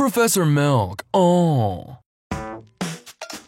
Professor Milk, oh.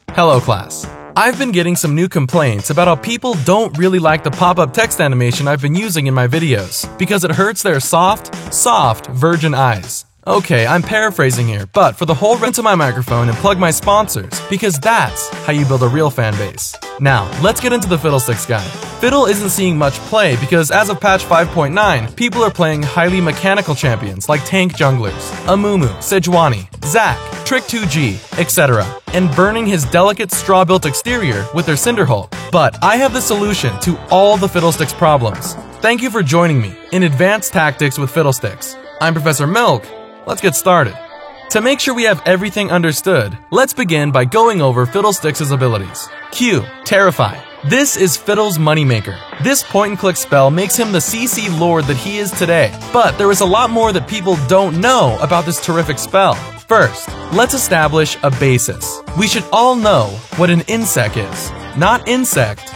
Hello class. I've been getting some new complaints about how people don't really like the pop-up text animation I've been using in my videos because it hurts their soft virgin eyes. Okay, I'm paraphrasing here, but for the whole rent to my microphone and plug my sponsors, because that's how you build a real fan base. Now, let's get into the Fiddlesticks guide. Fiddle isn't seeing much play because as of patch 5.9, people are playing highly mechanical champions like tank junglers, Amumu, Sejuani, Zac, Trick2G, etc., and burning his delicate straw-built exterior with their Cinderhulk. But I have the solution to all the Fiddlesticks problems. Thank you for joining me in Advanced Tactics with Fiddlesticks. I'm Professor Milk. Let's get started. To make sure we have everything understood, let's begin by going over Fiddlesticks' abilities. Q. Terrify. This is Fiddle's moneymaker. This point-and-click spell makes him the CC lord that he is today, but there is a lot more that people don't know about this terrific spell. First, let's establish a basis. We should all know what an insect is. Not insect,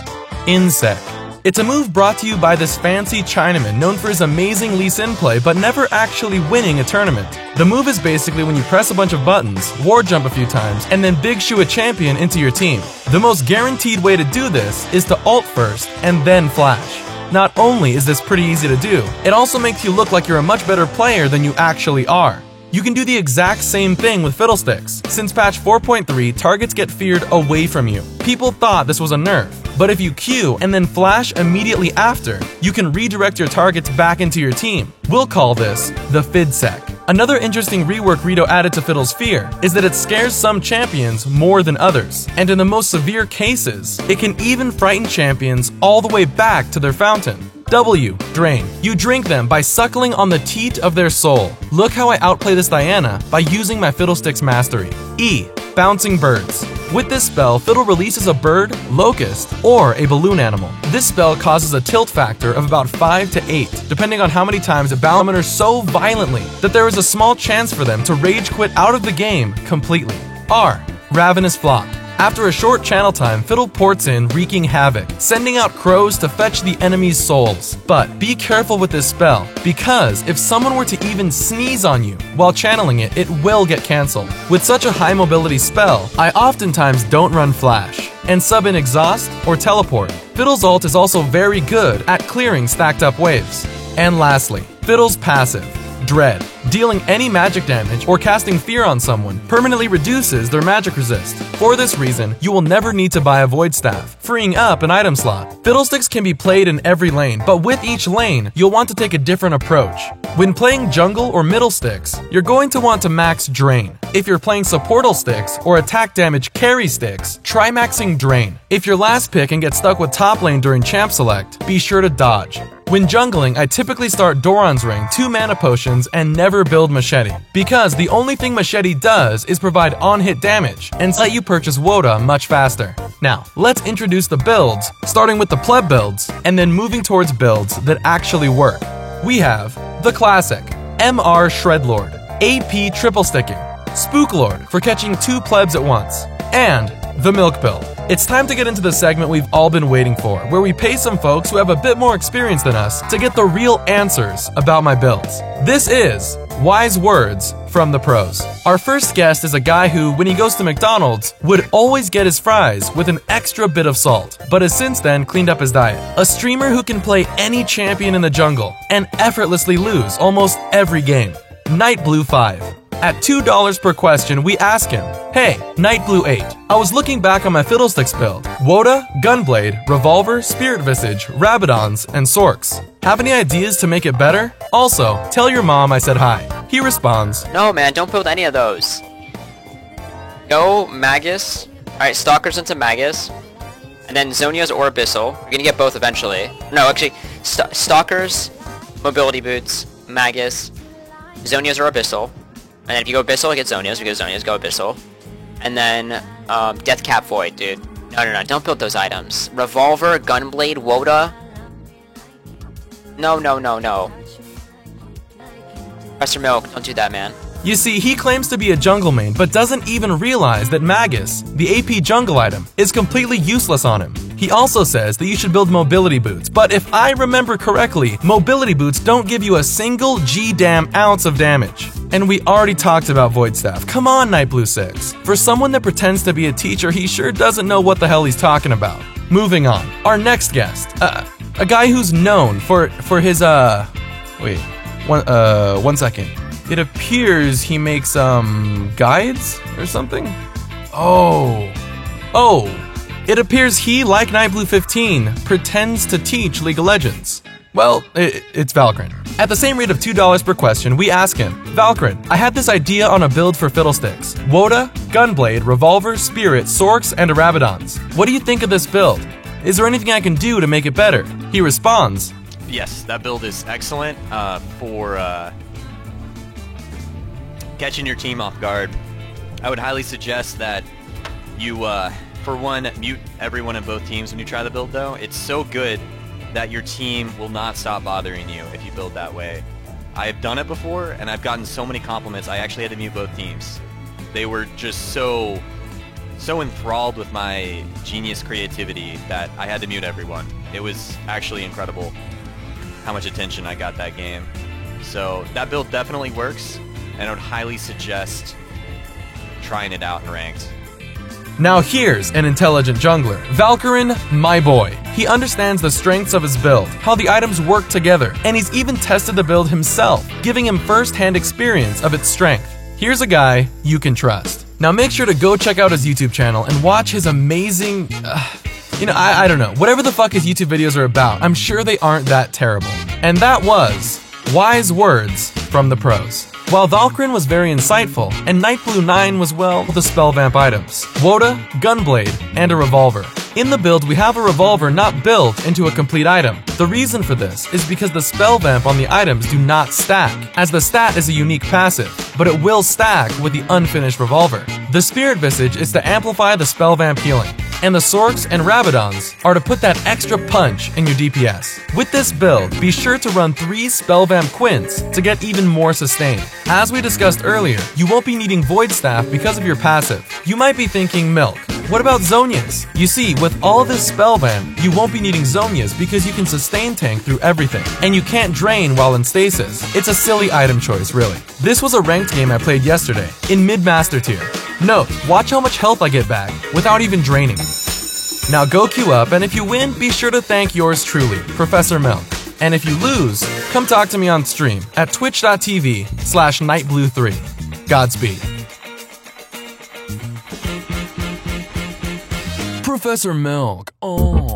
insect. It's a move brought to you by this fancy Chinaman known for his amazing Lee Sin play but never actually winning a tournament. The move is basically when you press a bunch of buttons, ward jump a few times, and then big shoe a champion into your team. The most guaranteed way to do this is to ult first and then flash. Not only is this pretty easy to do, it also makes you look like you're a much better player than you actually are. You can do the exact same thing with Fiddlesticks. Since patch 4.3, targets get feared away from you. People thought this was a nerf, but if you Q and then flash immediately after, you can redirect your targets back into your team. We'll call this the FidSec. Another interesting rework Rito added to Fiddle's fear is that it scares some champions more than others, and in the most severe cases, it can even frighten champions all the way back to their fountain. W. Drain. You drink them by suckling on the teat of their soul. Look how I outplay this Diana by using my Fiddlesticks mastery. E. Bouncing Birds. With this spell, Fiddle releases a bird, locust, or a balloon animal. This spell causes a tilt factor of about 5 to 8, depending on how many times it bounces so violently that there is a small chance for them to rage quit out of the game completely. R. Ravenous Flock. After a short channel time, Fiddle ports in wreaking havoc, sending out crows to fetch the enemy's souls. But be careful with this spell, because if someone were to even sneeze on you while channeling it, it will get cancelled. With such a high mobility spell, I oftentimes don't run Flash, and sub in Exhaust or Teleport. Fiddle's ult is also very good at clearing stacked up waves. And lastly, Fiddle's passive, Dread. Dealing any magic damage or casting fear on someone permanently reduces their magic resist. For this reason, you will never need to buy a Void Staff, freeing up an item slot. Fiddlesticks can be played in every lane, but with each lane, you'll want to take a different approach. When playing jungle or middle sticks, you're going to want to max Drain. If you're playing supportal sticks or attack damage carry sticks, try maxing Drain. If your last pick and get stuck with top lane during champ select, be sure to dodge. When jungling, I typically start Doran's Ring, 2 mana potions, and never build Machete, because the only thing Machete does is provide on-hit damage and let you purchase Woda much faster. Now, let's introduce the builds, starting with the pleb builds, and then moving towards builds that actually work. We have the classic, MR Shredlord, AP triple sticking, Spooklord for catching 2 plebs at once, and the Milk build. It's time to get into the segment we've all been waiting for, where we pay some folks who have a bit more experience than us to get the real answers about my builds. This is Wise Words from the Pros. Our first guest is a guy who, when he goes to McDonald's, would always get his fries with an extra bit of salt, but has since then cleaned up his diet. A streamer who can play any champion in the jungle and effortlessly lose almost every game. NightBlue5. At $2 per question, we ask him, "Hey, NightBlue8, I was looking back on my Fiddlesticks build. Woda, Gunblade, Revolver, Spirit Visage, Rabadons, and Sorks. Have any ideas to make it better? Also, tell your mom I said hi." He responds, "No man, don't build any of those. Go Magus. Alright, Stalkers into Magus. And then Zhonya's or Abyssal. You're gonna get both eventually. No, actually, Stalkers, Mobility Boots, Magus, Zhonya's or Abyssal. And then if you go Abyssal, get Zhonya's. If you go Zhonya's, go Abyssal. And then, Deathcap Void, dude. No, don't build those items. Revolver, Gunblade, Woda. No. Professor Milk, don't do that, man. You see, he claims to be a jungle main, but doesn't even realize that Magus, the AP jungle item, is completely useless on him. He also says that you should build mobility boots, but if I remember correctly, mobility boots don't give you a single G-damn ounce of damage. And we already talked about Void Staff. Come on, Nightblue 6. For someone that pretends to be a teacher, he sure doesn't know what the hell he's talking about. Moving on. Our next guest. A guy who's known for his, wait. One second. It appears he makes, guides or something? Oh. It appears he, like Nightblue 15, pretends to teach League of Legends. Well, it's Valkyrin. At the same rate of $2 per question, we ask him, Valkyrin, I had this idea on a build for Fiddlesticks. Woda, Gunblade, Revolver, Spirit, Sorks, and Rabadons. What do you think of this build? Is there anything I can do to make it better? He responds, yes, that build is excellent for catching your team off guard. I would highly suggest that you, for one, mute everyone in both teams when you try the build, though. It's so good that your team will not stop bothering you if you build that way. I've done it before, and I've gotten so many compliments. I actually had to mute both teams. They were just so enthralled with my genius creativity that I had to mute everyone. It was actually incredible how much attention I got that game. So that build definitely works, and I would highly suggest trying it out in ranked. Now here's an intelligent jungler, Valkyrin, my boy. He understands the strengths of his build, how the items work together, and he's even tested the build himself, giving him first-hand experience of its strength. Here's a guy you can trust. Now make sure to go check out his YouTube channel and watch his amazing, I don't know, whatever the fuck his YouTube videos are about, I'm sure they aren't that terrible. And that was wise words from the pros. While Valkyrin was very insightful, and Nightblue 9 was, well, the spell vamp items, Woda, Gunblade, and a Revolver. In the build, we have a Revolver not built into a complete item. The reason for this is because the spell vamp on the items do not stack, as the stat is a unique passive, but it will stack with the unfinished Revolver. The Spirit Visage is to amplify the spell vamp healing, and the Sorks and Rabadons are to put that extra punch in your DPS. With this build, be sure to run 3 Spellvamp Quints to get even more sustain. As we discussed earlier, you won't be needing Void Staff because of your passive. You might be thinking, Milk, what about Zhonya's? You see, with all this Spellvamp, you won't be needing Zhonya's because you can sustain tank through everything, and you can't drain while in stasis. It's a silly item choice, really. This was a ranked game I played yesterday, in mid-master tier. Note, watch how much health I get back, without even draining. Now go queue up, and if you win, be sure to thank yours truly, Professor Milk. And if you lose, come talk to me on stream at twitch.tv/nightblue3. Godspeed. Professor Milk, oh.